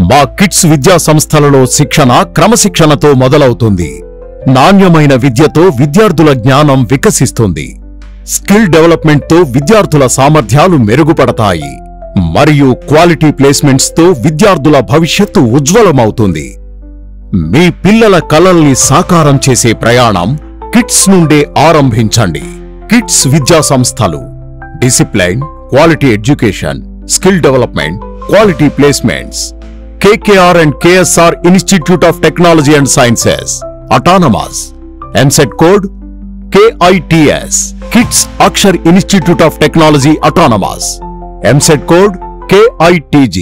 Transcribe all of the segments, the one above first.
మా కిడ్స్ విద్యా సంస్థలలో శిక్షణ క్రమశిక్షణతో మొదలవుతుంది. నాణ్యమైన విద్యతో విద్యార్థుల జ్ఞానం వికసిస్తుంది. స్కిల్ డెవలప్మెంట్తో విద్యార్థుల సామర్థ్యాలు మెరుగుపడతాయి మరియు క్వాలిటీ ప్లేస్మెంట్స్తో విద్యార్థుల భవిష్యత్తు ఉజ్వలమవుతుంది. మీ పిల్లల కలల్ని సాకారం చేసే ప్రయాణం కిడ్స్ నుండే ఆరంభించండి. కిడ్స్ విద్యా సంస్థలు discipline, quality education, skill development, quality placements. KKR and KSR Institute of Technology and Sciences, Autonomous. MSET code KITS. Kids Akshar Institute of Technology, Autonomous. MSET code KITG.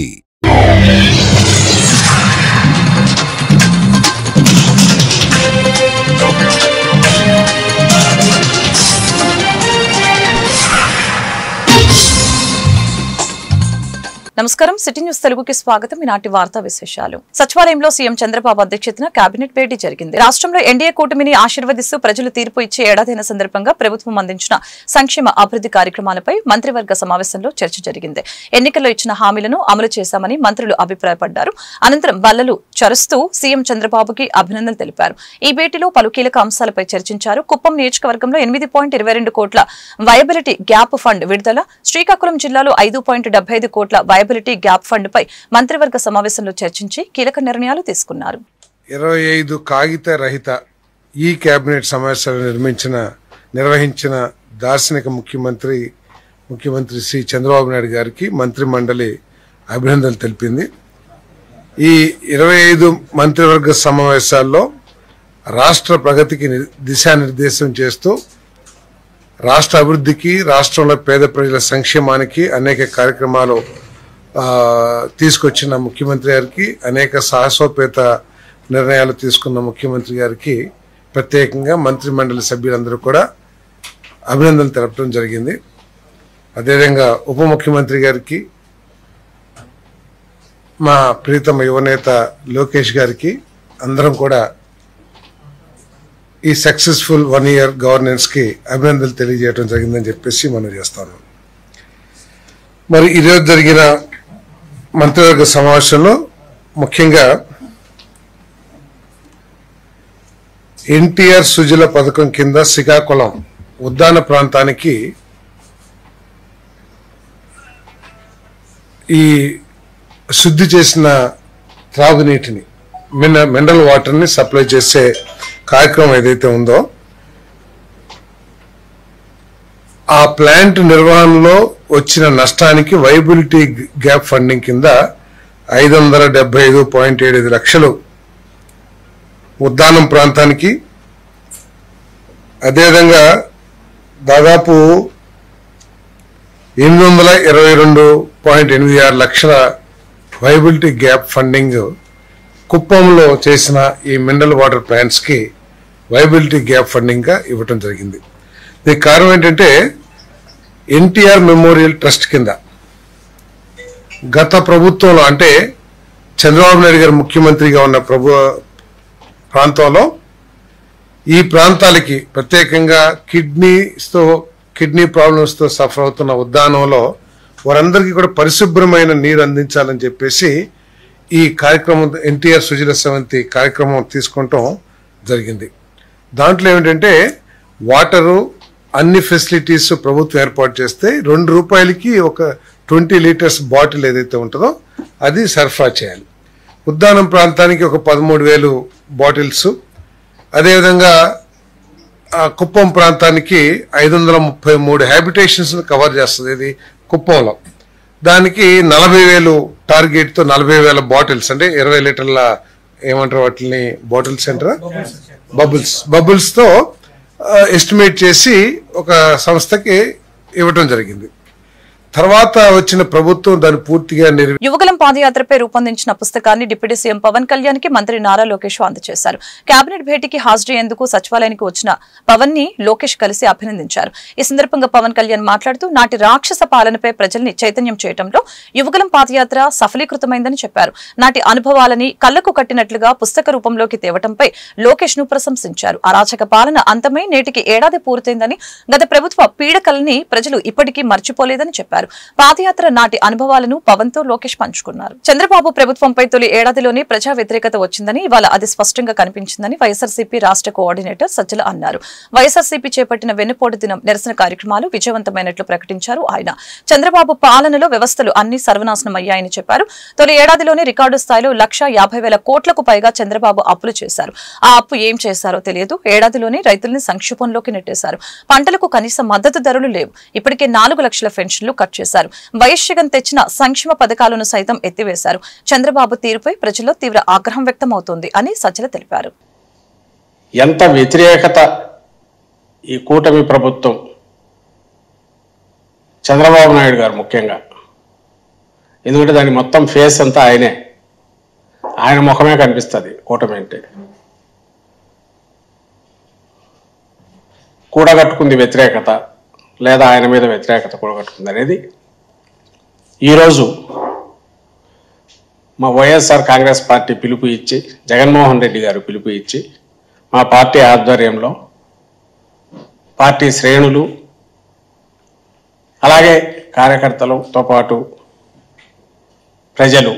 నమస్కారం. సిటీ న్యూస్ తెలుగుకి స్వాగతం. ఈనాటి వార్తా విశేషాలు. సచివాలయంలో CM Chandrababu అధ్యక్షతన cabinet భేటీ జరిగింది. రాష్ట్రంలో ఎన్డీఏ కూటమిని ఆశీర్వదిస్తూ ప్రజలు తీర్పు ఇచ్చే ఏడాదైన సందర్భంగా ప్రభుత్వం అందించిన సంక్షేమ అభివృద్ధి కార్యక్రమాలపై మంత్రివర్గ సమావేశంలో చర్చ జరిగింది. ఎన్నికల్లో ఇచ్చిన హామీలను అమలు చేశామని మంత్రులు అభిప్రాయపడ్డారు. అనంతరం బల్లలు చరుస్తూ సీఎం చంద్రబాబుకి అభినందనలు తెలిపారు. ఈ భేటీలో పలు కీలక అంశాలపై చర్చించారు. కుప్పం నియోజకవర్గంలో 8.22 కోట్ల వయబిలిటీ గ్యాప్ ఫండ్ విడుదల, శ్రీకాకుళం జిల్లాలో 5.75 కోట్ల వయబిలిటీ గ్యాప్ ఫండ్ పై మంత్రివర్గ సమావేశంలో చర్చించి కీలక నిర్ణయాలు తీసుకున్నారు. 25 కాగిత రహిత ఈ కేబినెట్ సమావేశాలు నిర్వహించిన దార్శనిక ముఖ్యమంత్రి శ్రీ చంద్రబాబు నాయుడు గారికి మంత్రి మండలి అభినందనలు తెలిపింది. ఈ 25 మంత్రివర్గ సమావేశాల్లో రాష్ట్ర ప్రగతికి దిశానిర్దేశం చేస్తూ రాష్ట్ర అభివృద్ధికి, రాష్ట్రంలో పేద ప్రజల సంక్షేమానికి అనేక కార్యక్రమాలు తీసుకొచ్చిన ముఖ్యమంత్రి గారికి, అనేక సాహసోపేత నిర్ణయాలు తీసుకున్న ముఖ్యమంత్రి గారికి ప్రత్యేకంగా మంత్రి మండలి సభ్యులందరూ కూడా అభినందనలు తెలపడం జరిగింది. అదేవిధంగా ఉప ముఖ్యమంత్రి గారికి, మా ప్రీతమ యువనేత లోకేష్ గారికి అందరం కూడా ఈ సక్సెస్ఫుల్ 1 year గవర్నెన్స్ కి అభినందనలు తెలియజేయడం జరిగిందని చెప్పేసి మనం చేస్తాను. మరి ఈరోజు జరిగిన మంత్రివర్గ సమావేశంలో ముఖ్యంగా ఎన్టీఆర్ సుజల పథకం కింద శ్రీకాకుళం ఉద్దాన ప్రాంతానికి ఈ శుద్ధి చేసిన త్రాగునీటిని, మినరల్ వాటర్ని సప్లై చేసే కార్యక్రమం ఏదైతే ఉందో ఆ ప్లాంట్ నిర్వహణలో వచ్చిన నష్టానికి వైబిలిటీ గ్యాప్ ఫండింగ్ కింద 575.75 లక్షలు ఉద్దానం ప్రాంతానికి, అదేవిధంగా దాదాపు 822.86 లక్షల వైబిలిటీ గ్యాప్ ఫండింగ్ కుప్పంలో చేసిన ఈ మినరల్ వాటర్ ప్లాంట్స్ కి వైబిలిటీ గ్యాప్ ఫండింగ్ గా ఇవ్వటం జరిగింది. దీనికి కారణం ఏంటంటే ఎన్టీఆర్ మెమోరియల్ ట్రస్ట్ కింద గత ప్రభుత్వంలో, అంటే చంద్రబాబు నాయుడు గారు ముఖ్యమంత్రిగా ఉన్న ప్రాంతంలో ఈ ప్రాంతాలకి ప్రత్యేకంగా కిడ్నీ ప్రాబ్లమ్స్ తో సఫర్ అవుతున్న ఉద్యానంలో వారందరికీ కూడా పరిశుభ్రమైన నీరు అందించాలని చెప్పేసి ఈ కార్యక్రమం ఎన్టీఆర్ సుజల సెవంతి కార్యక్రమం తీసుకుంటాం జరిగింది. దాంట్లో ఏమిటంటే వాటరు అన్ని ఫెసిలిటీస్ ప్రభుత్వం ఏర్పాటు చేస్తే ₹2కి ఒక 20 లీటర్స్ బాటిల్ ఏదైతే ఉంటుందో అది సరఫరా చేయాలి. ఉద్దానం ప్రాంతానికి ఒక 13,000 బాటిల్స్, అదేవిధంగా కుప్పం ప్రాంతానికి 533 హ్యాబిటేషన్స్ కవర్ చేస్తుంది ఇది కుప్పంలో. దానికి 40,000 టార్గెట్ తో 40,000 బాటిల్స్, అంటే 20 లీటర్ల ఏమంటారు వాటిని, బాటిల్స్ అంటారా, బబుల్స్ తో ఎస్టిమేట్ చేసి ఒక సంస్థకి ఇవ్వటం జరిగింది. తర్వాత వచ్చిన ప్రభుత్వం దాన్ని పూర్తిగా యువగలం పాదయాత్రపై రూపొందించిన పుస్తకాన్ని డిప్యూటీ సీఎం పవన్ కళ్యాణ్ కి మంత్రి నారా లోకేష్ అందజేశారు. కేబినెట్ భేటీకి హాజరయ్యేందుకు సచివాలయానికి వచ్చిన పవన్ ని లోకేష్ కలిసి అభినందించారు. ఈ సందర్భంగా పవన్ కళ్యాణ్ మాట్లాడుతూ నాటి రాక్షస పాలనపై ప్రజల్ని చైతన్యం చేయడంలో యువగలం పాదయాత్ర సఫలీకృతమైందని చెప్పారు. నాటి అనుభవాలని కళ్లకు కట్టినట్లుగా పుస్తక రూపంలోకి తేవటంపై లోకేష్ ను ప్రశంసించారు. అరాచక పాలన అంతమై నేటికి ఏడాది పూర్తయిందని, గత ప్రభుత్వ పీడకల్ని ప్రజలు ఇప్పటికీ మర్చిపోలేదని చెప్పారు. చెప్పారు. పాదయాత్ర నాటి అనుభవాలను పవన్ తో లోకేష్ పంచుకున్నారు. చంద్రబాబు ప్రభుత్వంపై తొలి ఏడాదిలోనే ప్రజా వ్యతిరేకత వచ్చిందని, ఇవాళ అది స్పష్టంగా కనిపించిందని వైఎస్ఆర్సీపీ రాష్ట్ర కోఆర్డినేటర్ సజ్జల అన్నారు. వైఎస్ఆర్సీపీ చేపట్టిన వెన్నుపోటు దినం నిరసన కార్యక్రమాలు విజయవంతమైనట్లు ప్రకటించారు ఆయన. చంద్రబాబు పాలనలో వ్యవస్థలు అన్ని సర్వనాశనమయ్యాయని చెప్పారు. తొలి ఏడాదిలోనే రికార్డు స్థాయిలో 1,50,000 కోట్లకు పైగా చంద్రబాబు అప్పులు చేశారు. ఆ అప్పు ఏం చేశారో తెలియదు. ఏడాదిలోనే రైతుల్ని సంక్షోభంలోకి నెట్టేశారు. పంటలకు కనీస మద్దతు ధరలు లేవు. ఇప్పటికే 4 లక్షల పెన్షన్లు కట్ చేశారు. వైఎస్ జగన్ తెచ్చిన సంక్షేమ పథకాలను సైతం ఎత్తివేశారు. చంద్రబాబు తీరుపై ప్రజల్లో తీవ్ర ఆగ్రహం వ్యక్తమవుతోంది అని సజ్జల తెలిపారు. ఎంత వ్యతిరేకత ఈ కూటమి ప్రభుత్వం, చంద్రబాబు నాయుడు గారు ముఖ్యంగా, ఎందుకంటే దాని మొత్తం ఫేస్ అంతా ఆయనే, ఆయన ముఖమే కనిపిస్తుంది కూటమి అంటే. కూడగట్టుకుంది వ్యతిరేకత, లేదా ఆయన మీద వ్యతిరేకత కూడగట్టుకుంది అనేది ఈరోజు మా వైఎస్ఆర్ కాంగ్రెస్ పార్టీ పిలుపు ఇచ్చి, జగన్మోహన్ రెడ్డి గారు పిలుపు ఇచ్చి, మా పార్టీ ఆధ్వర్యంలో పార్టీ శ్రేణులు అలాగే కార్యకర్తలతో పాటు ప్రజలు,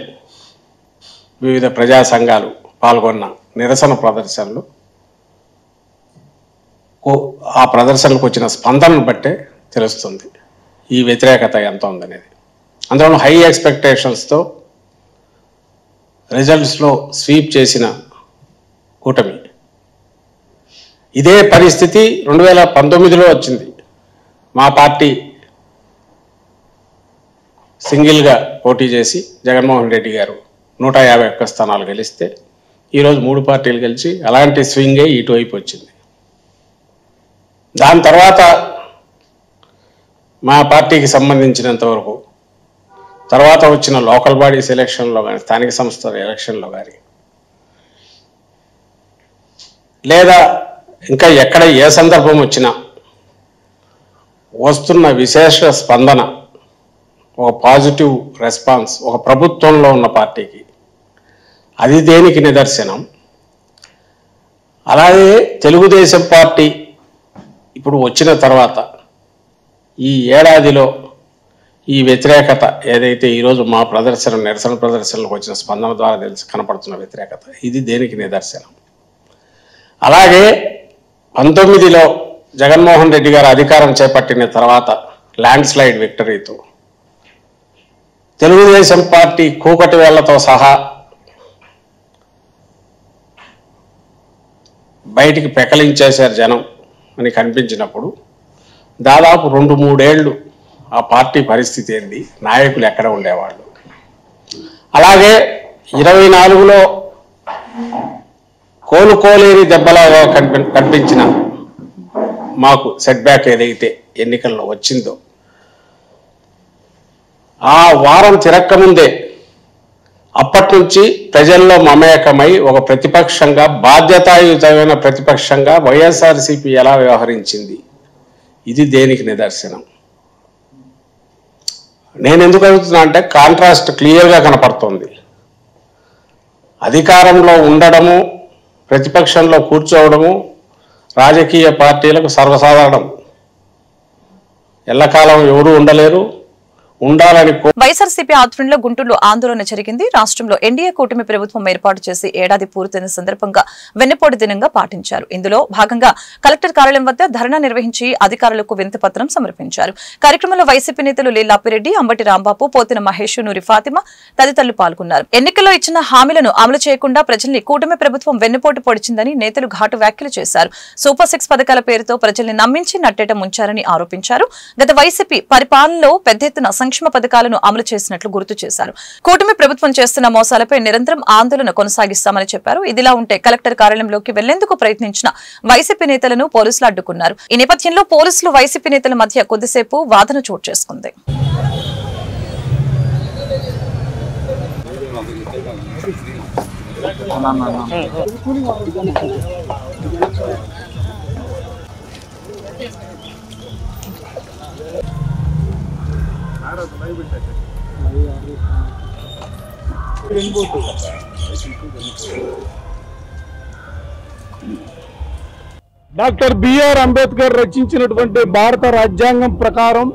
వివిధ ప్రజా సంఘాలు పాల్గొన్న నిరసన ప్రదర్శనలు, ఆ ప్రదర్శనకు వచ్చిన స్పందనను బట్టే తెలుస్తుంది ఈ వ్యతిరేకత ఎంత ఉందనేది. అందులో హై ఎక్స్పెక్టేషన్స్తో రిజల్ట్స్లో స్వీప్ చేసిన కూటమి. ఇదే పరిస్థితి 2019లో వచ్చింది. మా పార్టీ సింగిల్గా పోటీ చేసి జగన్మోహన్ రెడ్డి గారు 151 స్థానాలు గెలిస్తే ఈరోజు 3 పార్టీలు గెలిచి అలాంటి స్వింగే ఇటువైపు వచ్చింది. దాని తర్వాత మా పార్టీకి సంబంధించినంత వరకు తర్వాత వచ్చిన లోకల్ బాడీస్ ఎలక్షన్లో కానీ, స్థానిక సంస్థల ఎలక్షన్లో కానీ, లేదా ఇంకా ఎక్కడ ఏ సందర్భం వచ్చినా వస్తున్న విశేష స్పందన, ఒక పాజిటివ్ రెస్పాన్స్ ఒక ప్రభుత్వంలో ఉన్న పార్టీకి, అది దేనికి నిదర్శనం. అలాగే తెలుగుదేశం పార్టీ ఇప్పుడు వచ్చిన తర్వాత ఈ ఏడాదిలో ఈ వ్యతిరేకత ఏదైతే ఈరోజు మా ప్రదర్శన, నిరసన ప్రదర్శనలకు వచ్చిన స్పందన ద్వారా కనపడుతున్న వ్యతిరేకత, ఇది దేనికి నిదర్శనం. అలాగే 19లో జగన్మోహన్ రెడ్డి గారు అధికారం చేపట్టిన తర్వాత ల్యాండ్ స్లైడ్ విక్టరీతో తెలుగుదేశం పార్టీ కూకటి వేళ్లతో సహా బయటికి పెకలించేశారు జనం అని కనిపించినప్పుడు, దాదాపు 2-3 ఏళ్ళు ఆ పార్టీ పరిస్థితి ఏంది, నాయకులు ఎక్కడ ఉండేవాళ్ళు. అలాగే 24లో కోలుకోలేని దెబ్బలాగా కనిపించిన మాకు సెట్ బ్యాక్ ఏదైతే ఎన్నికల్లో వచ్చిందో, ఆ వారం తిరక్కముందే అప్పటి నుంచి ప్రజల్లో మమేకమై ఒక ప్రతిపక్షంగా, బాధ్యతాయుతమైన ప్రతిపక్షంగా వైఎస్ఆర్సీపీ ఎలా వ్యవహరించింది, ఇది దేనికి నిదర్శనం. నేను ఎందుకు అడుగుతున్నా అంటే కాంట్రాస్ట్ క్లియర్గా కనపడుతుంది. అధికారంలో ఉండడము, ప్రతిపక్షంలో కూర్చోవడము రాజకీయ పార్టీలకు సర్వసాధారణం. ఎల్లకాలం ఎవరూ ఉండలేరు, ఉండాలని. వైఎస్ఆర్సీపీ ఆధ్వర్యంలో గుంటూరులో ఆందోళన జరిగింది. రాష్ట్రంలో ఎన్డీఏ కూటమి ప్రభుత్వం ఏర్పాటు చేసి ఏడాది పూర్తయిన సందర్భంగా వెన్నుపోటు దినంగా పాటించారు. ఇందులో భాగంగా కలెక్టర్ కార్యాలయం వద్ద ధర్నా నిర్వహించి అధికారులకు వినతి పత్రం సమర్పించారు. కార్యక్రమంలో వైసీపీ నేతలు లీలాపిరెడ్డి, అంబటి రాంబాబు, పోతిన మహేష్, నూరి ఫాతిమా తదితరులు పాల్గొన్నారు. ఎన్నికల్లో ఇచ్చిన హామీలను అమలు చేయకుండా ప్రజల్ని కూటమి ప్రభుత్వం వెన్నుపోటు పొడిచిందని నేతలు ఘాటు వ్యాఖ్యలు చేశారు. సూపర్ 6 పథకాల పేరుతో ప్రజల్ని నమ్మించి నట్టేట ముంచారని ఆరోపించారు. గత వైసీపీ పరిపాలనలో పెద్ద ఎత్తున సంక్షేమ పథకాలను అమలు చేసినట్లు గుర్తు చేశారు. కూటమి ప్రభుత్వం చేస్తున్న మోసాలపై నిరంతరం ఆందోళన కొనసాగిస్తామని చెప్పారు. ఇదిలా ఉంటే కలెక్టర్ కార్యాలయంలోకి వెళ్లేందుకు ప్రయత్నించిన వైసీపీ నేతలను పోలీసులు అడ్డుకున్నారు. ఈ నేపథ్యంలో పోలీసులు వైసీపీ నేతల మధ్య కొద్దిసేపు వాదన చోటు చేసుకుంది. డాక్టర్ బిఆర్ అంబేద్కర్ రచించినటువంటి భారత రాజ్యాంగం ప్రకారం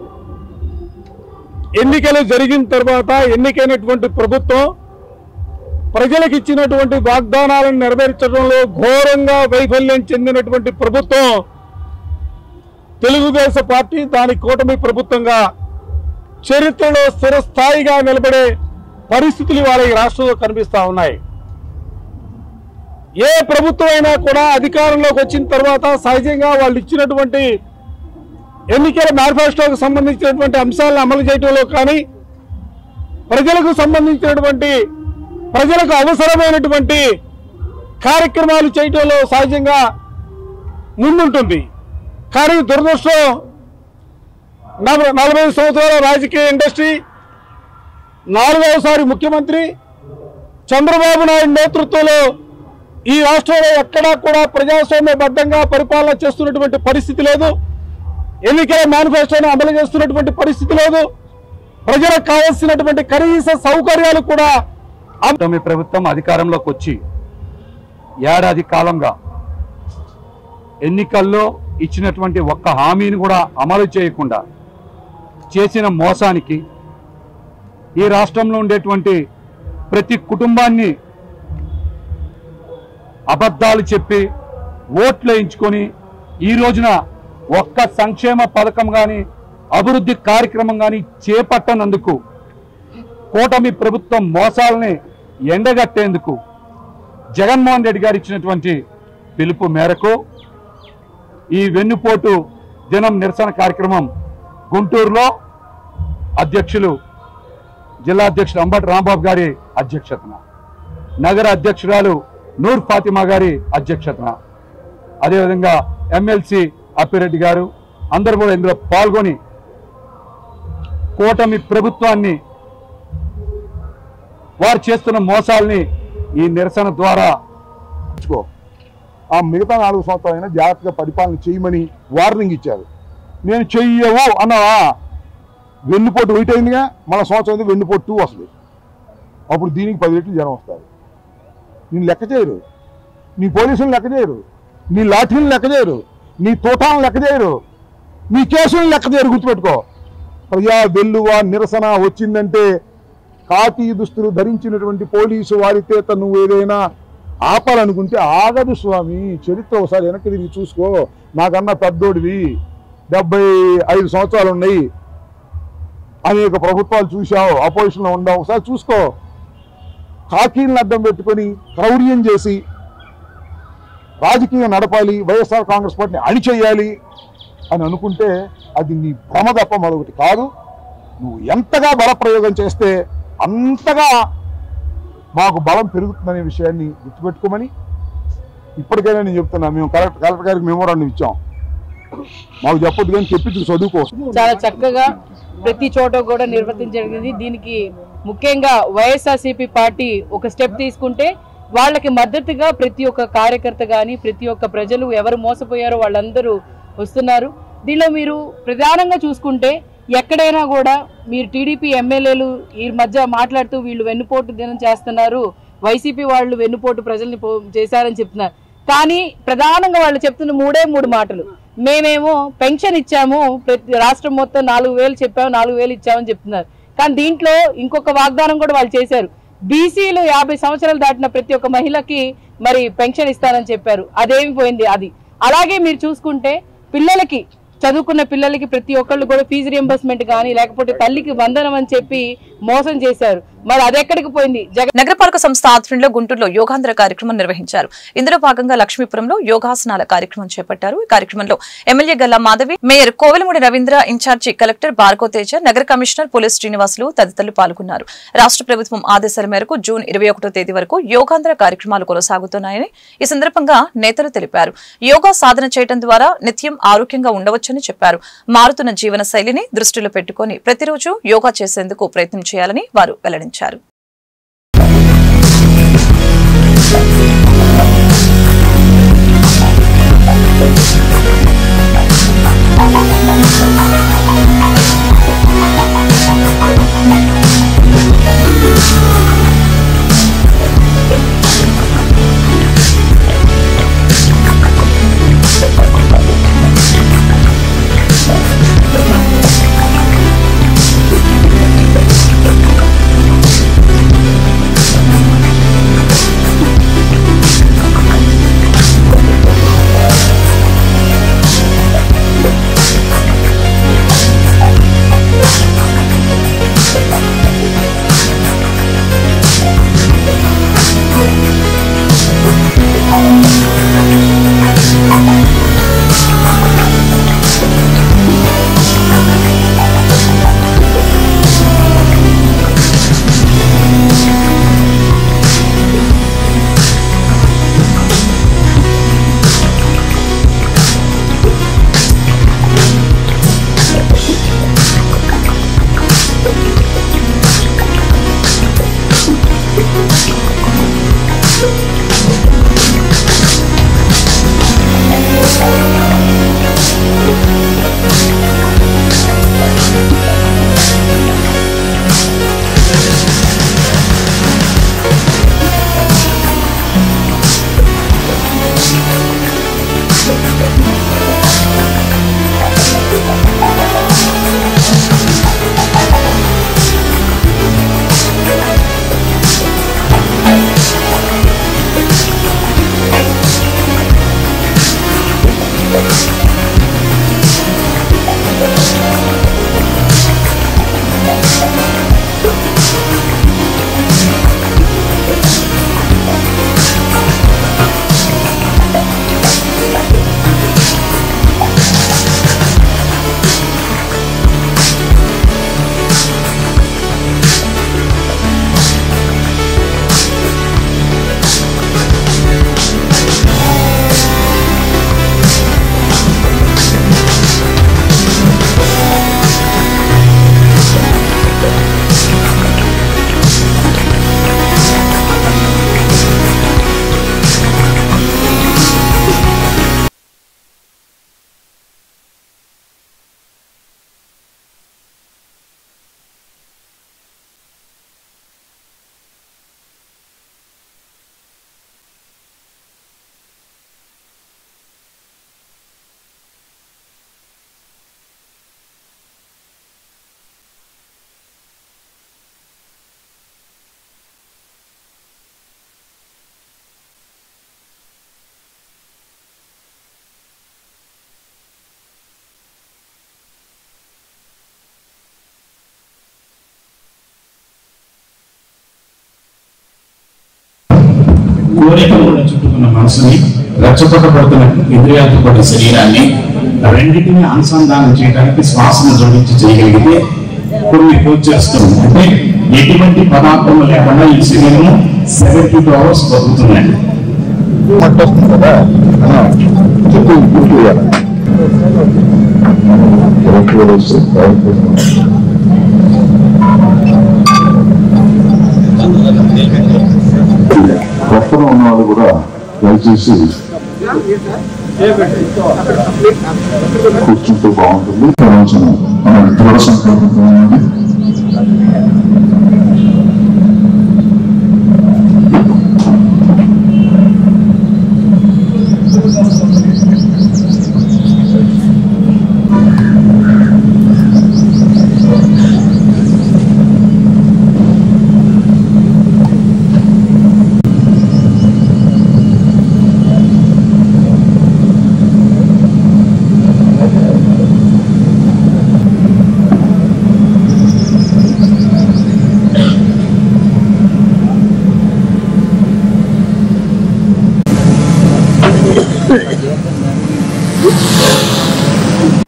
ఎన్నికలు జరిగిన తర్వాత ఎన్నికైనటువంటి ప్రభుత్వం ప్రజలకు ఇచ్చినటువంటి వాగ్దానాలను నెరవేర్చడంలో ఘోరంగా వైఫల్యం చెందినటువంటి ప్రభుత్వం తెలుగుదేశం పార్టీ, దాని కూటమి ప్రభుత్వంగా చరిత్రలో స్థిరస్థాయిగా నిలబడే పరిస్థితులు ఇవాళ ఈ రాష్ట్రంలో కనిపిస్తా ఉన్నాయి. ఏ ప్రభుత్వం అయినా కూడా అధికారంలోకి వచ్చిన తర్వాత సహజంగా వాళ్ళు ఇచ్చినటువంటి ఎన్నికల మేనిఫెస్టోకు సంబంధించినటువంటి అంశాలను అమలు చేయడంలో కానీ, ప్రజలకు సంబంధించినటువంటి ప్రజలకు అవసరమైనటువంటి కార్యక్రమాలు చేయడంలో సహజంగా ముందుంటుంది. కానీ దురదృష్టం 40 సంవత్సరాల రాజకీయ ఇండస్ట్రీ, 4వసారి ముఖ్యమంత్రి చంద్రబాబు నాయుడు నేతృత్వంలో ఈ రాష్ట్రంలో ఎక్కడా కూడా ప్రజాస్వామ్యబద్ధంగా పరిపాలన చేస్తున్నటువంటి పరిస్థితి లేదు. ఎన్నికల మేనిఫెస్టోను అమలు చేస్తున్నటువంటి పరిస్థితి లేదు. ప్రజలకు కావాల్సినటువంటి కనీస సౌకర్యాలు కూడా మీ ప్రభుత్వం అధికారంలోకి వచ్చి ఏడాది కాలంగా ఎన్నికల్లో ఇచ్చినటువంటి ఒక్క హామీని కూడా అమలు చేయకుండా చేసిన మోసానికి ఈ రాష్ట్రంలో ఉండేటువంటి ప్రతి కుటుంబాన్ని అబద్ధాలు చెప్పి ఓట్లు వేయించుకొని ఈ రోజున ఒక్క సంక్షేమ పథకం కానీ అభివృద్ధి కార్యక్రమం కానీ చేపట్టనందుకు కూటమి ప్రభుత్వం మోసాలని ఎండగట్టేందుకు జగన్మోహన్ రెడ్డి గారు ఇచ్చినటువంటి పిలుపు మేరకు ఈ వెన్నుపోటు దినం నిరసన కార్యక్రమం గుంటూరులో జిల్లా అధ్యక్షులు అంబటి రాంబాబు గారి అధ్యక్షతన, నగర అధ్యక్షురాలు నూర్ ఫాతిమా గారి అధ్యక్షతన, అదేవిధంగా ఎమ్మెల్సీ అప్పిరెడ్డి గారు అందరూ కూడా ఇందులో పాల్గొని కూటమి ప్రభుత్వాన్ని, వారు చేస్తున్న మోసాలని ఈ నిరసన ద్వారా ఆ మిగతా 4 సంవత్సరాలైనా జాగ్రత్తగా పరిపాలన చేయమని వార్నింగ్ ఇచ్చారు. నేను చెయ్యవు అన్నావా, వెన్నుపోటు 1 అయిందిగా, మన సంవత్సరం వెన్నుపోటు 2 వస్తుంది. అప్పుడు దీనికి 10 రెట్లు జనం వస్తారు. నేను లెక్క చేయరు, నీ పోలీసులు లెక్క చేయరు, నీ లాఠీలు లెక్క చేయరు, నీ తోటాలను లెక్క చేయరు, నీ కేసులను లెక్క చేయరు. గుర్తుపెట్టుకో, ప్రజా వెల్లువ నిరసన వచ్చిందంటే కాకి దుస్తులు ధరించినటువంటి పోలీసు వారితే నువ్వు ఏదైనా ఆపాలనుకుంటే ఆగదు స్వామి. చరిత్ర ఒకసారి వెనక్కి తిరిగి చూసుకో. నాకన్నా పెద్దోడివి, 75 సంవత్సరాలు ఉన్నాయి, అనేక ప్రభుత్వాలు చూసావు, అపోజిషన్లో ఉండవు, ఒకసారి చూసుకో. కాకీలను అడ్డం పెట్టుకొని క్రౌర్యం చేసి రాజకీయం నడపాలి, వైఎస్ఆర్ కాంగ్రెస్ పార్టీని అణిచేయాలి అని అనుకుంటే అది నీ భ్రమ తప్ప మరొకటి కాదు. నువ్వు ఎంతగా బలప్రయోగం చేస్తే అంతగా మాకు బలం పెరుగుతుందనే విషయాన్ని గుర్తుపెట్టుకోమని ఇప్పటికైనా నేను చెప్తున్నా. మేము కలెక్టర్ గారికి మెమోరాండం ఇచ్చాం, మాకు చెప్పొద్దు కానీ చెప్పింది చదువుకో. చాలా చక్కగా ప్రతి చోట కూడా నిర్వర్తించగలిగింది. దీనికి ముఖ్యంగా వైఎస్ఆర్సీపీ పార్టీ ఒక స్టెప్ తీసుకుంటే వాళ్ళకి మద్దతుగా ప్రతి ఒక్క కార్యకర్త కానీ ప్రతి ఒక్క ప్రజలు ఎవరు మోసపోయారో వాళ్ళందరూ వస్తున్నారు. దీనిలో మీరు ప్రధానంగా చూసుకుంటే ఎక్కడైనా కూడా మీరు టీడీపీ ఎమ్మెల్యేలు ఈ మధ్య మాట్లాడుతూ వీళ్ళు వెన్నుపోటు దినం చేస్తున్నారు, వైసీపీ వాళ్ళు వెన్నుపోటు ప్రజల్ని చేశారని చెప్తున్నారు. కానీ ప్రధానంగా వాళ్ళు చెప్తున్న 3 మాటలు. మేమేమో పెన్షన్ ఇచ్చాము, ప్రతి రాష్ట్రం మొత్తం 4,000 చెప్పాము, 4,000 ఇచ్చామని చెప్తున్నారు. కానీ దీంట్లో ఇంకొక వాగ్దానం కూడా వాళ్ళు చేశారు. బీసీలు 50 సంవత్సరాలు దాటిన ప్రతి ఒక్క మహిళకి మరి పెన్షన్ ఇస్తారని చెప్పారు. అదేమి పోయింది అది. అలాగే మీరు చూసుకుంటే పిల్లలకి, చదువుకున్న పిల్లలకి ప్రతి ఒక్కళ్ళు కూడా ఫీజు రియంబర్స్మెంట్ కానీ లేకపోతే తల్లికి వందనం అని చెప్పి మోసం చేశారు. మరి అది ఎక్కడికి పోయింది? నగరపాలక సంస్థ ఆధ్వర్యంలో గుంటూరులో యోగాంధ్ర కార్యక్రమం నిర్వహించారు. ఇందులో భాగంగా లక్ష్మీపురంలో యోగాసనాల కార్యక్రమం చేపట్టారు. ఈ కార్యక్రమంలో MLA Galla Madhavi, mayor Kovelamudi Ravindra, in charge collector Bhargava Teja, నగర కమిషనర్ పోలీస్ శ్రీనివాసులు తదితరులు పాల్గొన్నారు. రాష్ట్ర ప్రభుత్వం ఆదేశాల మేరకు జూన్ 21వ తేదీ వరకు యోగాంధ్ర కార్యక్రమాలు కొనసాగుతున్నాయని ఈ సందర్భంగా నేతలు తెలిపారు. యోగా సాధన చేయడం ద్వారా నిత్యం ఆరోగ్యంగా ఉండవచ్చని చెప్పారు. మారుతున్న జీవన శైలిని దృష్టిలో పెట్టుకుని ప్రతిరోజు యోగా చేసేందుకు ప్రయత్నం చేయాలని వారు వెల్లడించారు. కోరికలను చుట్టుకున్న మనసుని, రెచ్చగొట్టబడుతున్న ఇంద్రియాలతో పడిన శరీరాన్ని రెండింటిని అనుసంధానం చేయడానికి శ్వాసను జోడించి చేయగలిగితే కొన్ని పోస్చర్స్ అంటే ఎటువంటి పదార్థం లేకుండా ఈ శరీరం 72 hours బతుకుతున్నాయి. కొత్తలో ఉన్న వాళ్ళు కూడా దయచేసి కూర్చుంటే బాగుంటుంది. మన దృఢ సంకల్పంతో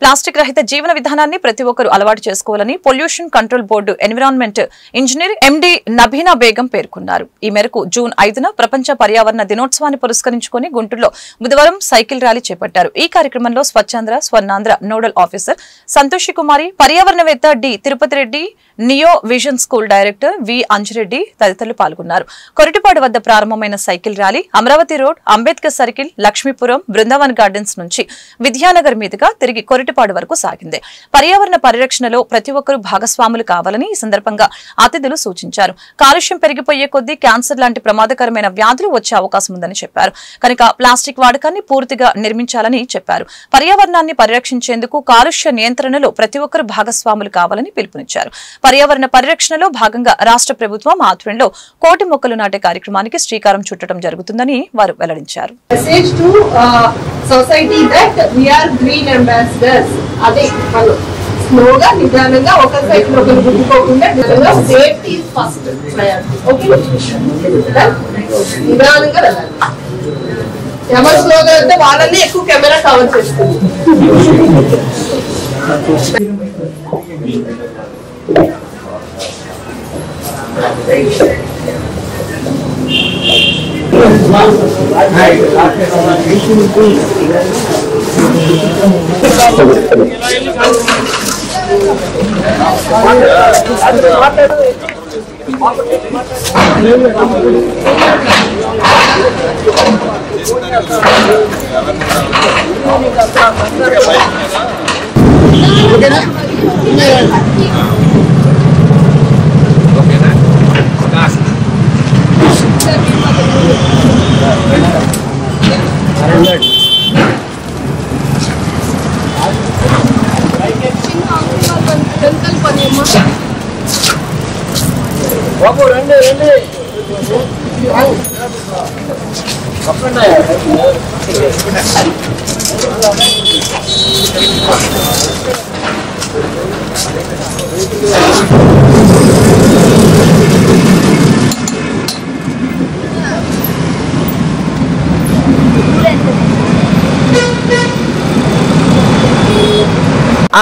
ప్లాస్టిక్ రహిత జీవన విధానాన్ని ప్రతి ఒక్కరూ అలవాటు చేసుకోవాలని pollution control board environment engineer MD Nabina Begum పేర్కొన్నారు. ఈ మేరకు జూన్ 5న ప్రపంచ పర్యావరణ దినోత్సవాన్ని పురస్కరించుకుని గుంటూరులో బుధవారం సైకిల్ ర్యాలీ చేపట్టారు. ఈ కార్యక్రమంలో స్వచ్ఛాంధ్ర స్వర్ణాంధ్ర నోడల్ ఆఫీసర్ సంతోషి కుమారి, పర్యావరణవేత్త D Tirupati Reddy, neo vision school director V Anjireddy తదితరులు పాల్గొన్నారు. కొరటిపాడు వద్ద ప్రారంభమైన cycle rally Amaravati road, Ambedkar circle, Lakshmipuram, Brindavan gardens నుంచి విద్యానగర్ మీదుగా తిరిగి కొరటిపాడు వరకు సాగింది. పర్యావరణ పరిరక్షణలో ప్రతి ఒక్కరూ భాగస్వాములు కావాలని ఈ సందర్భంగా అతిథులు సూచించారు. కాలుష్యం పెరిగిపోయే కొద్దీ క్యాన్సర్ లాంటి ప్రమాదకరమైన వ్యాధులు వచ్చే అవకాశం ఉందని చెప్పారు. కనుక ప్లాస్టిక్ వాడకాన్ని పూర్తిగా నిర్మించాలని చెప్పారు. పర్యావరణాన్ని పరిరక్షించేందుకు కాలుష్య నియంత్రణలో ప్రతి ఒక్కరూ భాగస్వాములు కావాలని పిలుపునిచ్చారు. పర్యావరణ పరిరక్షణలో భాగంగా రాష్ట్ర ప్రభుత్వం ఆధ్వర్యంలో 1,00,00,000 మొక్కలు నాటే కార్యక్రమానికి శ్రీకారం చుట్టడం జరుగుతుందని వారు వెల్లడించారు. స్లోగా నిదానంగా ఒక సైడ్ ఒకరు గుర్తుకోకుండా సేఫ్టీ ఫస్ట్ నిదానంగా వెళ్ళాలి. ఎవరు స్లోగా వెళ్తే వాళ్ళని ఎక్కువ కెమెరా కవర్ చేస్తుంది.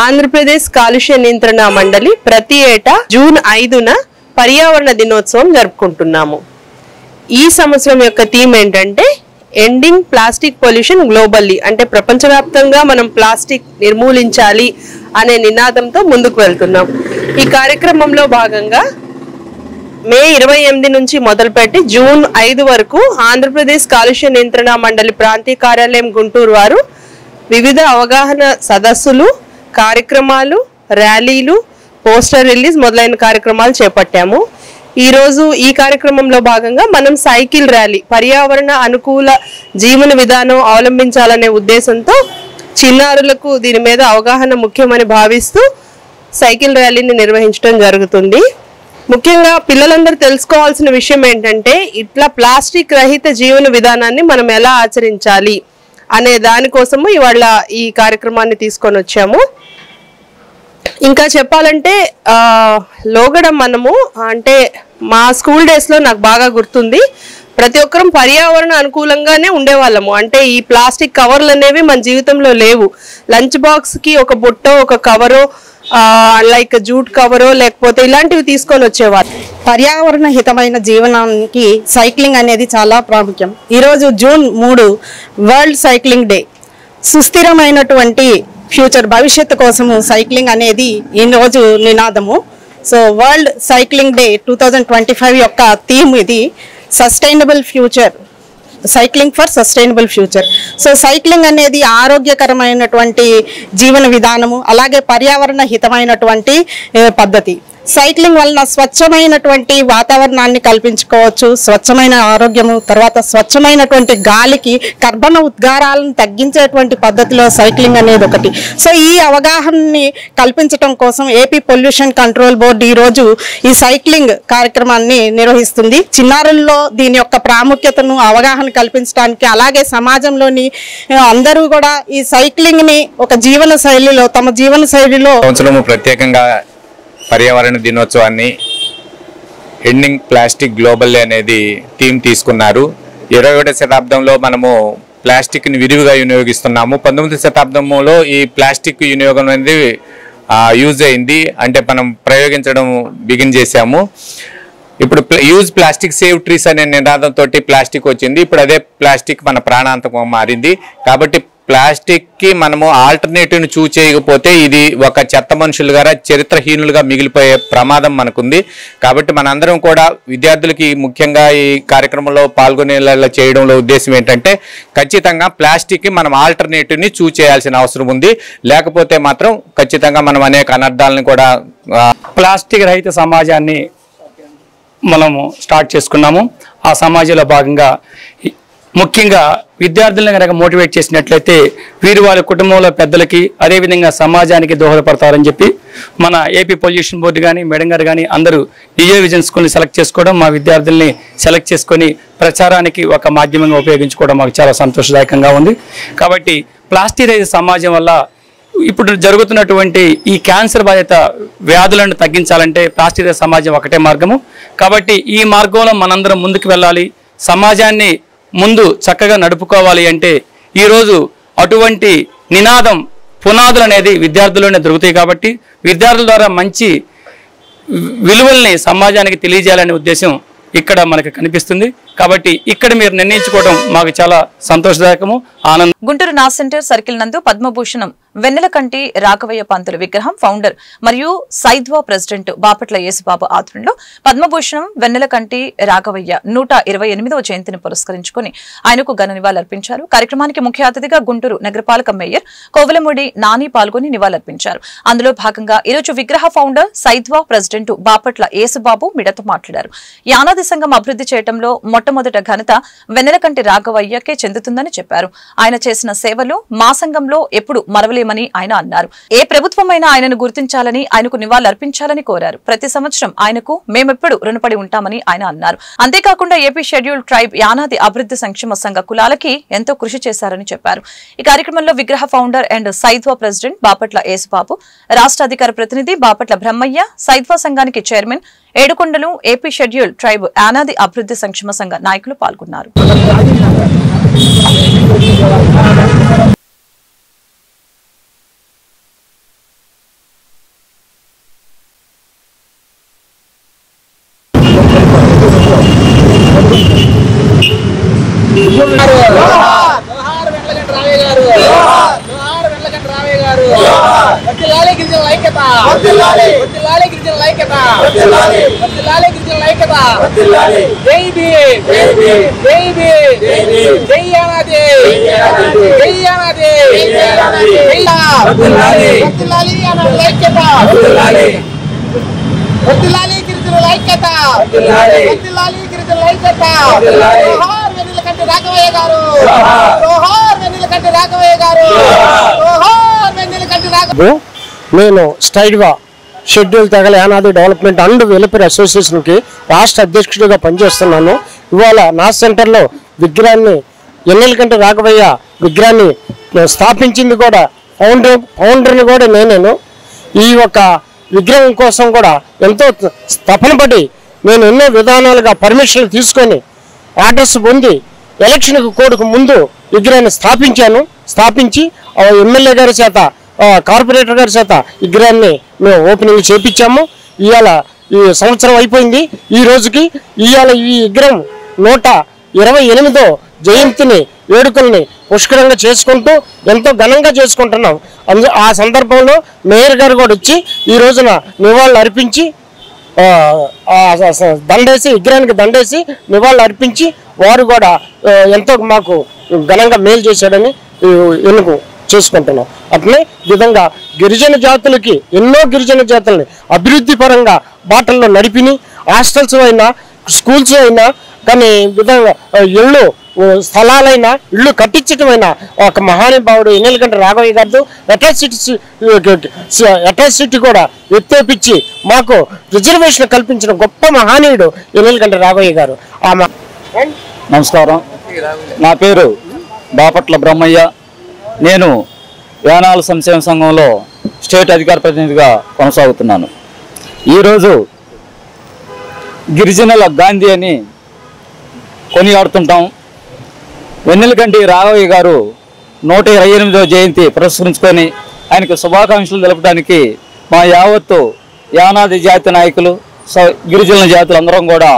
ఆంధ్రప్రదేశ్ కాలుష్య నియంత్రణ మండలి ప్రతి ఏటా జూన్ 5న పర్యావరణ దినోత్సవం జరుపుకుంటున్నాము. ఈ సంవత్సరం యొక్క థీమ్ ఏంటంటే ఎండింగ్ ప్లాస్టిక్ పొల్యూషన్ గ్లోబల్లీ, అంటే ప్రపంచవ్యాప్తంగా మనం ప్లాస్టిక్ నిర్మూలించాలి అనే నినాదంతో ముందుకు వెళ్తున్నాం. ఈ కార్యక్రమంలో భాగంగా మే 28 నుంచి మొదలుపెట్టి జూన్ 5 వరకు ఆంధ్రప్రదేశ్ కాలుష్య నియంత్రణ మండలి ప్రాంతీయ కార్యాలయం గుంటూరు వారు వివిధ అవగాహన సదస్సులు, కార్యక్రమాలు, ర్యాలీలు, పోస్టర్ రిలీజ్ మొదలైన కార్యక్రమాలు చేపట్టాము. ఈరోజు ఈ కార్యక్రమంలో భాగంగా మనం సైకిల్ ర్యాలీ, పర్యావరణ అనుకూల జీవన విధానం అవలంబించాలనే ఉద్దేశంతో చిన్నారులకు దీని మీద అవగాహన ముఖ్యమని భావిస్తూ సైకిల్ ర్యాలీని నిర్వహించడం జరుగుతుంది. ముఖ్యంగా పిల్లలందరూ తెలుసుకోవాల్సిన విషయం ఏంటంటే ఇట్లా ప్లాస్టిక్ రహిత జీవన విధానాన్ని మనం ఎలా ఆచరించాలి అనే దానికోసము ఇవాళ ఈ కార్యక్రమాన్ని తీసుకొని వచ్చాము. ఇంకా చెప్పాలంటే లోగడ మనము అంటే మా స్కూల్ డేస్లో నాకు బాగా గుర్తుంది, ప్రతి ఒక్కరం పర్యావరణ అనుకూలంగానే ఉండేవాళ్ళము. అంటే ఈ ప్లాస్టిక్ కవర్లు అనేవి మన జీవితంలో లేవు. లంచ్ బాక్స్ కి ఒక బుట్టో ఒక కవరో లైక్ జూట్ కవరో లేకపోతే ఇలాంటివి తీసుకొని వచ్చేవారు. పర్యావరణ హితమైన జీవనానికి సైక్లింగ్ అనేది చాలా ప్రాముఖ్యం. ఈరోజు జూన్ 3 వరల్డ్ సైక్లింగ్ డే. సుస్థిరమైనటువంటి ఫ్యూచర్ భవిష్యత్తు కోసము సైక్లింగ్ అనేది ఈ రోజు నినాదము. సో వరల్డ్ సైక్లింగ్ డే 2025 యొక్క థీమ్ ఇది sustainable future, cycling for sustainable future. So cycling అనేది ఆరోగ్యకరమైనటువంటి జీవన విధానము, అలాగే పర్యావరణ హితమైనటువంటి పద్ధతి. సైక్లింగ్ వలన స్వచ్ఛమైనటువంటి వాతావరణాన్ని కల్పించుకోవచ్చు, స్వచ్ఛమైన ఆరోగ్యము, తర్వాత స్వచ్ఛమైనటువంటి గాలికి కర్బన ఉద్గారాలను తగ్గించేటువంటి పద్ధతిలో సైక్లింగ్ అనేది ఒకటి. సో ఈ అవగాహనని కల్పించడం కోసం ఏపీ పొల్యూషన్ కంట్రోల్ బోర్డు ఈరోజు ఈ సైక్లింగ్ కార్యక్రమాన్ని నిర్వహిస్తుంది. చిన్నారుల్లో దీని యొక్క ప్రాముఖ్యతను అవగాహన కల్పించడానికి, అలాగే సమాజంలోని అందరూ కూడా ఈ సైక్లింగ్ని ఒక జీవన శైలిలో తమ జీవన శైలిలో ప్రత్యేకంగా పర్యావరణ దినోత్సవాన్ని ఎండింగ్ ప్లాస్టిక్ గ్లోబల్ అనేది థీమ్ తీసుకున్నారు. 21వ శతాబ్దంలో మనము ప్లాస్టిక్ని విరివిగా వినియోగిస్తున్నాము. 19వ శతాబ్దంలో ఈ ప్లాస్టిక్ వినియోగం అనేది యూజ్ అయింది, అంటే మనం ప్రయోగించడం బిగిన్ చేశాము. ఇప్పుడు యూజ్ ప్లాస్టిక్ సేవ్ ట్రీస్ అనే నినాదంతో ప్లాస్టిక్ వచ్చింది. ఇప్పుడు అదే ప్లాస్టిక్ మన ప్రాణాంతకం మారింది. కాబట్టి ప్లాస్టిక్కి మనము ఆల్టర్నేటివ్ని చూస్ చేయకపోతే ఇది ఒక చెత్త మనుషులుగా చరిత్రహీనులుగా మిగిలిపోయే ప్రమాదం మనకుంది. కాబట్టి మనందరం కూడా విద్యార్థులకి ముఖ్యంగా ఈ కార్యక్రమంలో పాల్గొనేలా చేయడంలో ఉద్దేశం ఏంటంటే ఖచ్చితంగా ప్లాస్టిక్కి మనం ఆల్టర్నేటివ్ని చూస్ చేయాల్సిన అవసరం ఉంది. లేకపోతే మాత్రం ఖచ్చితంగా మనం అనేక అనర్థాలను కూడా ప్లాస్టిక్ రహిత సమాజాన్ని మనము స్టార్ట్ చేసుకున్నాము. ఆ సమాజంలో భాగంగా ముఖ్యంగా విద్యార్థులను కనుక మోటివేట్ చేసినట్లయితే వీరు వాళ్ళ కుటుంబంలో పెద్దలకి అదేవిధంగా సమాజానికి దోహదపడతారని చెప్పి మన ఏపీ పొల్యూషన్ బోర్డు కానీ మేడం గారు కానీ అందరూ డిజే విజన్ స్కూల్ని సెలెక్ట్ చేసుకోవడం, మా విద్యార్థుల్ని సెలెక్ట్ చేసుకొని ప్రచారానికి ఒక మాధ్యమంగా ఉపయోగించుకోవడం మాకు చాలా సంతోషదాయకంగా ఉంది. కాబట్టి ప్లాస్టిక్ రహిత సమాజం వల్ల ఇప్పుడు జరుగుతున్నటువంటి ఈ క్యాన్సర్ బాధిత వ్యాధులను తగ్గించాలంటే ప్లాస్టిక్ రహిత సమాజం ఒకటే మార్గము. కాబట్టి ఈ మార్గంలో మనందరం ముందుకు వెళ్ళాలి. సమాజాన్ని ముందు చక్కగా నడుపుకోవాలి అంటే ఈరోజు అటువంటి నినాదం పునాదులు అనేది విద్యార్థుల్లోనే దొరుకుతాయి. కాబట్టి విద్యార్థుల ద్వారా మంచి విలువల్ని సమాజానికి తెలియజేయాలనే ఉద్దేశం ఇక్కడ మనకు కనిపిస్తుంది. కాబట్టి ఇక్కడ మీరు నిర్ణయించుకోవడం మాకు చాలా సంతోషదాయకము, ఆనందం. గుంటూరు నా సెంటర్ సర్కిల్ నందు పద్మభూషణం వెన్నెలకంటి రాఘవయ్య పంతులు విగ్రహం ఫౌండర్ మరియు సైద్వా ప్రెసిడెంట్ బాపట్ల యేసుబాబు ఆధ్వర్యంలో పద్మభూషణం వెన్నెలకంటి రాఘవయ్య 128వ జయంతిని పురస్కరించుకుని ఆయనకు ఘన నివాళులర్పించారు. కార్యక్రమానికి ముఖ్య అతిథిగా గుంటూరు నగరపాలక మేయర్ కోవెలమూడి నాని పాల్గొని నివాళులర్పించారు. అందులో భాగంగా ఈరోజు విగ్రహ ఫౌండర్ సైద్వా ప్రెసిడెంట్ బాపట్ల యేసుబాబు మీడియాతో మాట్లాడారు. యానాది సంఘం అభివృద్ధి చేయడంలో మొట్టమొదట ఘనత వెన్నెలకంటి రాఘవయ్యకే చెందుతుందని చెప్పారు. ఆయన చేసిన సేవలు మా సంఘంలో ఎప్పుడు మరవలేమని ఆయన అన్నారు. ఏ ప్రభుత్వమైనా ఆయనను గుర్తించాలని, ఆయనకు నివాళులర్పించాలని కోరారు. ప్రతి సంవత్సరం ఆయనకు మేమెప్పుడు రుణపడి ఉంటామని ఆయన అన్నారు. అంతేకాకుండా ఏపీ షెడ్యూల్ ట్రైబ్ యానాది అభివృద్ధి సంక్షేమ సంఘ కులాలకి ఎంతో కృషి చేశారని చెప్పారు. ఈ కార్యక్రమంలో విగ్రహ ఫౌండర్ అండ్ సైద్వా ప్రెసిడెంట్ బాపట్ల యేసుబాబు, రాష్ట్ర అధికార ప్రతినిధి బాపట్ల బ్రహ్మయ్య, సైద్వా సంఘానికి chairman Yedukondalu, AP schedule tribe Yanadi అభివృద్ధి సంక్షేమ సంఘ నాయకులు పాల్గొన్నారు. నేను స్టైడ్వా షెడ్యూల్ తెగల యానాది డెవలప్మెంట్ అండ్ వెల్ఫేర్ అసోసియేషన్కి రాష్ట్ర అధ్యక్షుడిగా పనిచేస్తున్నాను. ఇవాళ నా సెంటర్లో విగ్రహాన్ని ఎన్నెలకంటి రాఘవయ్య విగ్రహాన్ని స్థాపించింది కూడా ఫౌండర్ని కూడా నేనేను. ఈ యొక్క విగ్రహం కోసం కూడా ఎంతో తపన పడి నేను ఎన్నో విధానాలుగా పర్మిషన్లు తీసుకొని ఆర్డర్స్ పొంది ఎలక్షన్ కోడ్కు ముందు విగ్రహాన్ని స్థాపించి ఎమ్మెల్యే గారి చేత కార్పొరేటర్ గారి చేత విగ్రహాన్ని మేము ఓపెనింగ్ చేపించాము. ఇవాళ ఈ సంవత్సరం అయిపోయింది. ఈ రోజుకి ఇవాళ ఈ విగ్రహం 128వ జయంతిని వేడుకల్ని పుష్కరంగా చేసుకుంటూ ఎంతో ఘనంగా చేసుకుంటున్నాం. ఆ సందర్భంలో మేయర్ గారు కూడా వచ్చి ఈ రోజున నివాళులు అర్పించి విగ్రహానికి దండేసి నివాళులు అర్పించి వారు కూడా ఎంతో మాకు ఘనంగా మేలు చేశాడని ఎన్నుకు చేసుకుంటున్నాం. అట్లనే విధంగా గిరిజన జాతులకి ఎన్నో గిరిజన జాతులని అభివృద్ధి పరంగా బాటల్లో నడిపిని హాస్టల్స్ అయినా స్కూల్స్ అయినా కానీ విధంగా ఇళ్ళు స్థలాలైనా ఇళ్ళు కట్టించటమైనా ఒక మహానుభావుడు ఎన్నెలకంట రాఘవయ్య గారు అట్రాసిటీ కూడా ఎత్తేపించి మాకు రిజర్వేషన్ కల్పించిన గొప్ప మహానీయుడు ఎన్నెలకంట రాఘవయ్య గారు. నమస్కారం, నా పేరు బాపట్ల బ్రహ్మయ్య. నేను యానాల సంక్షేమ సంఘంలో స్టేట్ అధికార ప్రతినిధిగా కొనసాగుతున్నాను. ఈరోజు గిరిజనుల గాంధీ అని కొనియాడుతుంటాం. వెన్నెలకంటి రాఘవయ్య గారు 128వ జయంతి పురస్కరించుకొని ఆయనకు శుభాకాంక్షలు తెలపడానికి మా యావత్తు యానాది జాతి నాయకులు గిరిజనుల జాతులు అందరం కూడా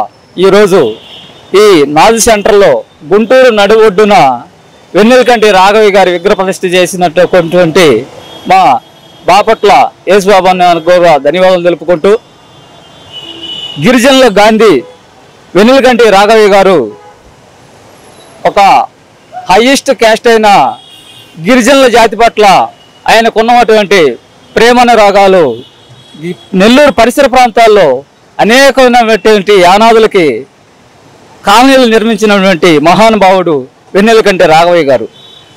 ఈరోజు ఈ నాది సెంటర్లో గుంటూరు నడువు ఒడ్డున వెన్నెలకంటి రాఘవయ్య గారి విగ్రహ ప్రతిష్ఠ చేసినటువంటి మా బాపట్ల యేసుబాబు కూడా ధన్యవాదాలు తెలుపుకుంటూ, గిరిజనుల గాంధీ వెన్నెలకంటి రాఘవయ్య గారు ఒక హైయెస్ట్ క్యాస్ట్ అయిన గిరిజనుల జాతి పట్ల ఆయనకున్నటువంటి ప్రేమన రాగాలు నెల్లూరు పరిసర ప్రాంతాల్లో అనేకమైనటువంటి యానాదులకి కాలనీలు నిర్మించినటువంటి మహానుభావుడు వెన్నెలకంటి రాఘవయ్య గారు.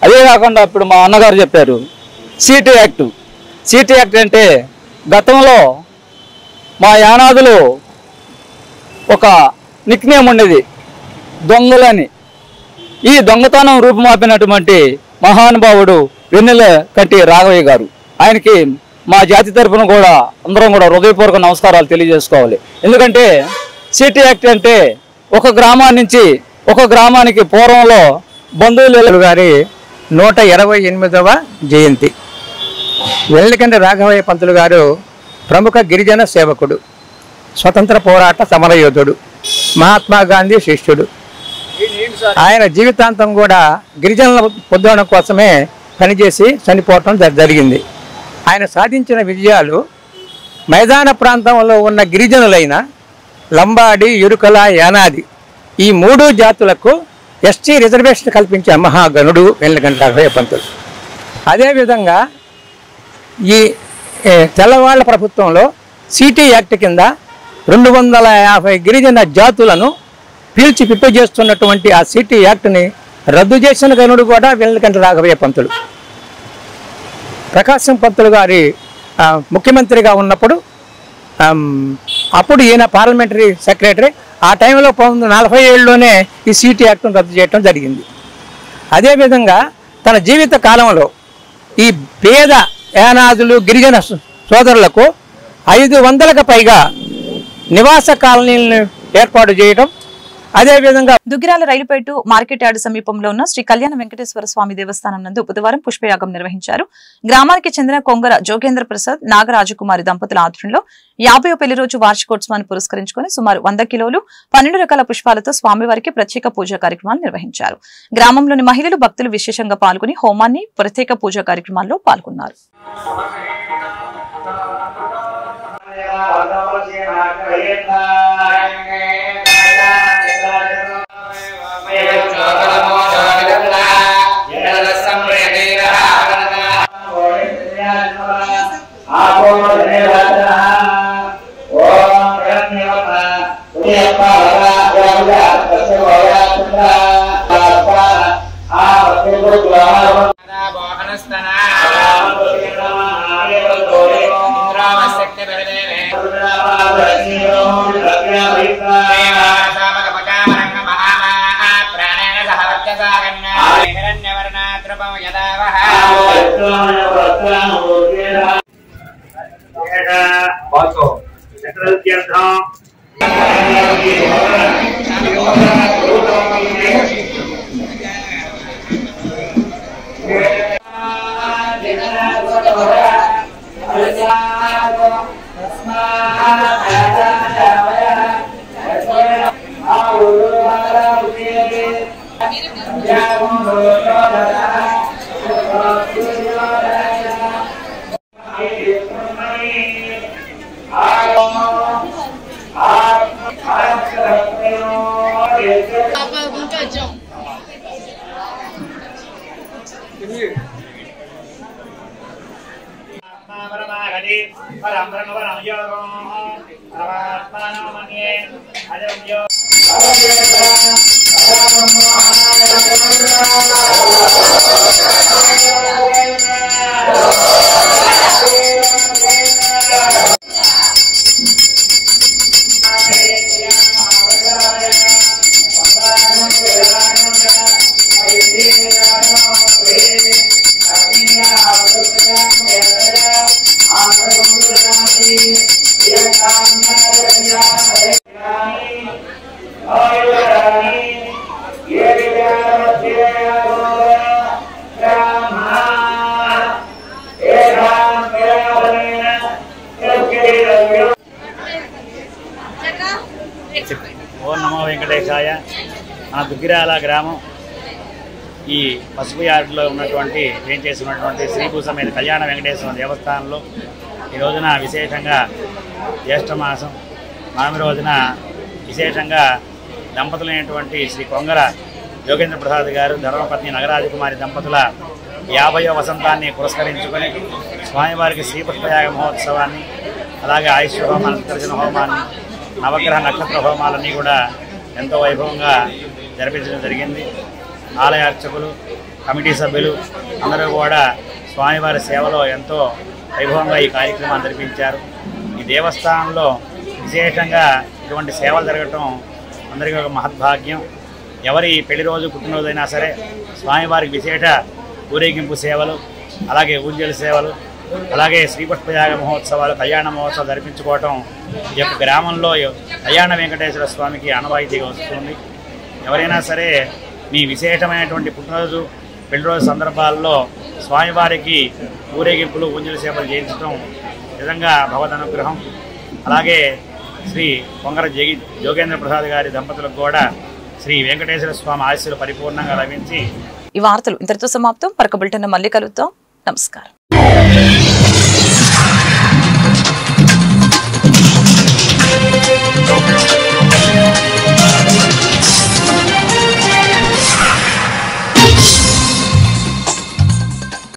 అదే కాకుండా ఇప్పుడు మా అన్నగారు చెప్పారు సిటీ యాక్ట్ అంటే గతంలో మా యానాదులు ఒక నిక్నేమ్ ఉండేది దొంగలని. ఈ దొంగతనం రూపుమాపినటువంటి మహానుభావుడు వెన్నెలకంటి రాఘవయ్య గారు. ఆయనకి మా జాతి తరఫున కూడా అందరం కూడా హృదయపూర్వక నమస్కారాలు తెలియజేసుకోవాలి. ఎందుకంటే సిటీ యాక్ట్ అంటే ఒక గ్రామం నుంచి ఒక గ్రామానికి పూర్వంలో బంధువులు గారి 128వ జయంతి. వెన్నెలకంటి రాఘవయ్య పంతులు గారు ప్రముఖ గిరిజన సేవకుడు, స్వతంత్ర పోరాట సమరయోధుడు, మహాత్మా గాంధీ శిష్యుడు. ఆయన జీవితాంతం కూడా గిరిజనుల పొందడం కోసమే పనిచేసి చనిపోవటం జరిగింది. ఆయన సాధించిన విజయాలు మైదాన ప్రాంతంలో ఉన్న గిరిజనులైన లంబాడి, ఇరుకల, యానాది ఈ 3 జాతులకు ఎస్టీ రిజర్వేషన్ కల్పించే మహాగణుడు వెన్నెలకంటి రాఘవయ్య పంతులు. అదేవిధంగా ఈ తెల్లవాళ్ల ప్రభుత్వంలో సిటీ యాక్ట్ కింద 250 గిరిజన జాతులను పీల్చి పిప్పి చేస్తున్నటువంటి ఆ సిటీ యాక్ట్ని రద్దు చేసిన గనుడు కూడా వెన్నెలకంటి రాఘవయ్య పంతులు. ప్రకాశం పంతులు గారి ముఖ్యమంత్రిగా ఉన్నప్పుడు అప్పుడు ఈయన పార్లమెంటరీ సెక్రటరీ. ఆ టైంలో 1947లోనే ఈ సిటీ యాక్ట్ను రద్దు చేయడం జరిగింది. అదేవిధంగా తన జీవిత కాలంలో ఈ పేద యానాదులు గిరిజన సోదరులకు 500కు పైగా నివాస కాలనీలను ఏర్పాటు చేయడం. అదేవిధంగా దుగ్గిరాల రైలుపేట మార్కెట్ యార్డు సమీపంలో ఉన్న శ్రీ కళ్యాణ వెంకటేశ్వర స్వామి దేవస్థానం నందు బుధవారం పుష్పయాగం నిర్వహించారు. గ్రామానికి చెందిన కొంగర జోగేంద్ర ప్రసాద్, నాగరాజకుమారి దంపతుల ఆధ్వర్యంలో 50వ పెళ్లి రోజు వార్షికోత్సవాన్ని పురస్కరించుకుని సుమారు 100 కిలోలు 12 రకాల పుష్పాలతో స్వామివారికి ప్రత్యేక పూజా కార్యక్రమాలు నిర్వహించారు. గ్రామంలోని మహిళలు, భక్తులు విశేషంగా పాల్గొని హోమాన్ని, ప్రత్యేక పూజా కార్యక్రమాల్లో పాల్గొన్నారు. Central ఓం నమో వెంకటేశాయ. మన దుగ్గిరాల గ్రామం ఈ పసుపు యార్డులో ఉన్నటువంటి ఏం చేసినటువంటి శ్రీభూసమైన కళ్యాణ వెంకటేశ్వర దేవస్థానంలో ఈ రోజున విశేషంగా జ్యేష్ఠ మాసం మామి రోజున విశేషంగా దంపతులైనటువంటి శ్రీ కొంగర యోగేంద్ర ప్రసాద్ గారు ధర్మపత్ని నగరాజకుమారి దంపతుల 50వ వసంతాన్ని పురస్కరించుకొని స్వామివారికి శ్రీపుష్పయాగ మహోత్సవాన్ని అలాగే ఆయుష్ హోమాన్ని దర్శన హోమాన్ని నవగ్రహ నక్షత్ర హోమాలన్నీ కూడా ఎంతో వైభవంగా జరిపించడం జరిగింది. ఆలయ అర్చకులు కమిటీ సభ్యులు అందరూ కూడా స్వామివారి సేవలో ఎంతో వైభవంగా ఈ కార్యక్రమాన్ని జరిపించారు. ఈ దేవస్థానంలో విశేషంగా ఇటువంటి సేవలు జరగటం అందరికీ ఒక మహద్భాగ్యం. ఎవరి పెళ్లి రోజు పుట్టినరోజైనా సరే స్వామివారికి విశేష ఊరేగింపు సేవలు అలాగే ఊంజలి సేవలు అలాగే శ్రీపుష్పయాగ మహోత్సవాలు కళ్యాణ మహోత్సవాలు జరిపించుకోవటం ఈ యొక్క గ్రామంలో కళ్యాణ వెంకటేశ్వర స్వామికి ఆనవాయితీగా వస్తుంది. ఎవరైనా సరే మీ విశేషమైనటువంటి పుట్టినరోజు పెళ్లిరోజు సందర్భాల్లో స్వామివారికి ఊరేగింపులు ఊంజలి సేవలు చేయించడం నిజంగా భగవద్ అనుగ్రహం. అలాగే శ్రీ కొంగర యోగేంద్ర ప్రసాద్ గారి దంపతులకు కూడా శ్రీ వెంకటేశ్వర స్వామి ఆశీస్సులు పరిపూర్ణంగా లభించి ఈ వార్తలు ఇంతటితో సమాప్తం. మరొక బులెటిన్ మళ్ళీ కలుద్దాం. నమస్కారం.